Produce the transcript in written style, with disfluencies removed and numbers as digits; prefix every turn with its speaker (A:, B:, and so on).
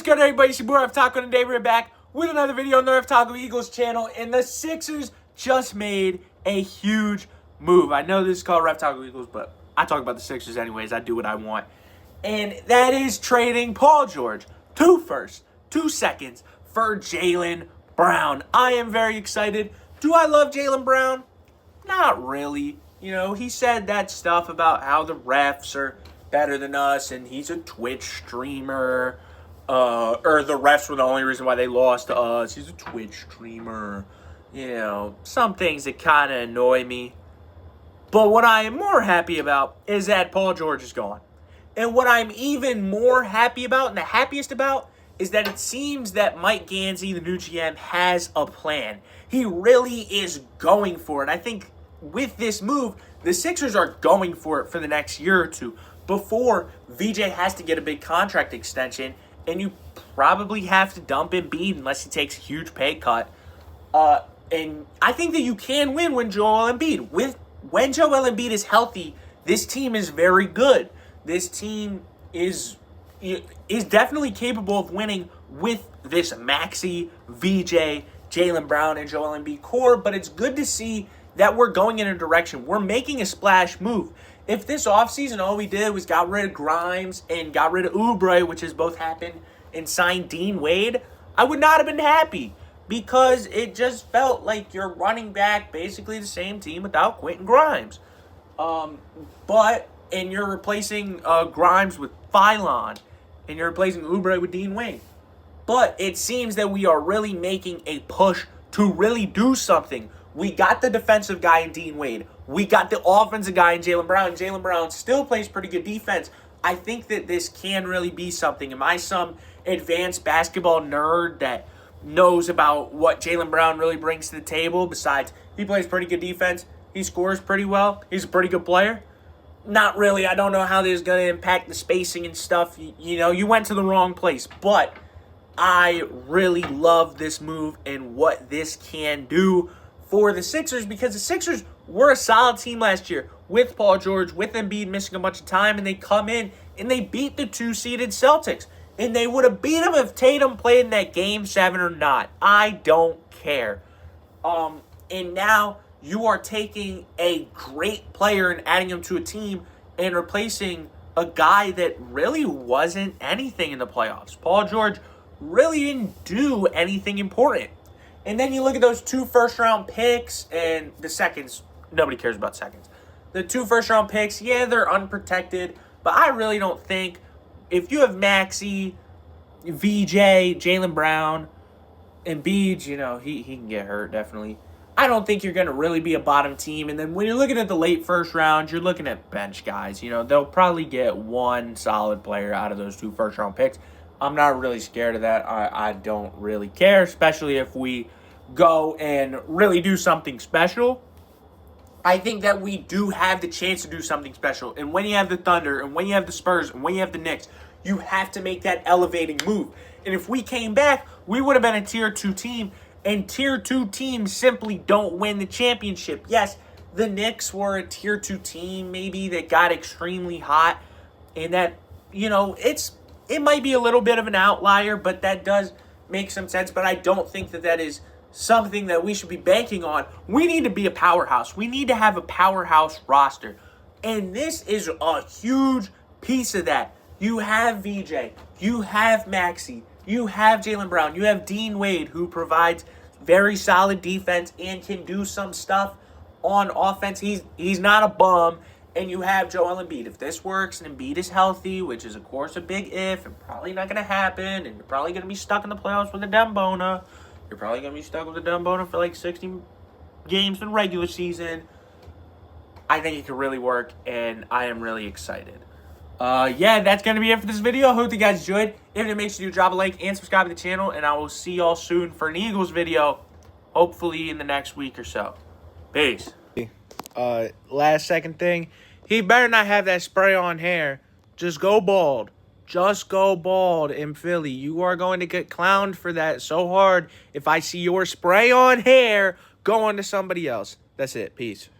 A: good, everybody? It's your boy Reftaco, and today we're back with another video on the Reftaco Eagles channel. And the Sixers just made a huge move. I know this is called Reftaco Eagles, but I talk about the Sixers anyways. I do what I want. And that is trading Paul George, 2 firsts, 2 seconds for Jaylen Brown. I am very excited. Do I love Jaylen Brown? Not really. You know, he said that stuff about how the refs are better than us and he's a Twitch streamer. Or the refs were the only reason why they lost to us. He's a Twitch streamer. You know, some things that kind of annoy me. But what I am more happy about is that Paul George is gone. And what I'm even more happy about and the happiest about is that it seems that Mike Gansey, the new GM, has a plan. He really is going for it. I think with this move, the Sixers are going for it for the next year or two before VJ has to get a big contract extension, and you probably have to dump Embiid unless he takes a huge pay cut. And I think that you can win when Joel Embiid. When Joel Embiid is healthy, this team is very good. This team is definitely capable of winning with this Maxey, VJ, Jaylen Brown, and Joel Embiid core, but it's good to see that we're going in a direction. We're making a splash move. If this offseason all we did was got rid of Grimes and got rid of Oubre, which has both happened, and signed Dean Wade, I would not have been happy because it just felt like you're running back basically the same team without Quentin Grimes. And you're replacing Grimes with Phylon, and you're replacing Oubre with Dean Wade. But it seems that we are really making a push to really do something. We got the defensive guy in Dean Wade. We got the offensive guy in Jaylen Brown. Jaylen Brown still plays pretty good defense. I think that this can really be something. Am I some advanced basketball nerd that knows about what Jaylen Brown really brings to the table? Besides, he plays pretty good defense. He scores pretty well. He's a pretty good player. Not really. I don't know how this is going to impact the spacing and stuff. You know, you went to the wrong place. But I really love this move and what this can do for the Sixers, because the Sixers were a solid team last year with Paul George, with Embiid missing a bunch of time, and they come in and they beat the 2-seeded Celtics. And they would have beat them if Tatum played in that Game 7 or not. I don't care. And now you are taking a great player and adding him to a team and replacing a guy that really wasn't anything in the playoffs. Paul George really didn't do anything important. And then you look at those 2 first-round picks and the seconds. Nobody cares about seconds. The 2 first-round picks, yeah, they're unprotected. But I really don't think if you have Maxey, VJ, Jaylen Brown, and Embiid, you know, he can get hurt, definitely. I don't think you're going to really be a bottom team. And then when you're looking at the late first round, you're looking at bench guys. You know, they'll probably get one solid player out of those 2 first-round picks. I'm not really scared of that. I don't really care, especially if we go and really do something special. I think that we do have the chance to do something special. And when you have the Thunder, and when you have the Spurs, and when you have the Knicks, you have to make that elevating move. And if we came back, we would have been a Tier 2 team. And Tier 2 teams simply don't win the championship. Yes, the Knicks were a Tier 2 team, maybe, that got extremely hot. And that, you know, it might be a little bit of an outlier, but that does make some sense. But I don't think that that is something that we should be banking on. We need to be a powerhouse. We need to have a powerhouse roster. And this is a huge piece of that. You have VJ. You have Maxey. You have Jaylen Brown. You have Dean Wade, who provides very solid defense and can do some stuff on offense. He's not a bum. And you have Joel Embiid. If this works and Embiid is healthy, which is, of course, a big if, and probably not going to happen, and you're probably going to be stuck in the playoffs with a Dembona. You're probably going to be stuck with a Dembona for like 60 games in regular season. I think it could really work, and I am really excited. Yeah, that's going to be it for this video. Hope you guys enjoyed. If it makes you drop a like and subscribe to the channel, and I will see y'all soon for an Eagles video, hopefully in the next week or so. Peace. Last second thing. He better not have that spray-on hair. Just go bald. Just go bald in Philly. You are going to get clowned for that so hard if I see your spray-on hair go on to somebody else. That's it. Peace.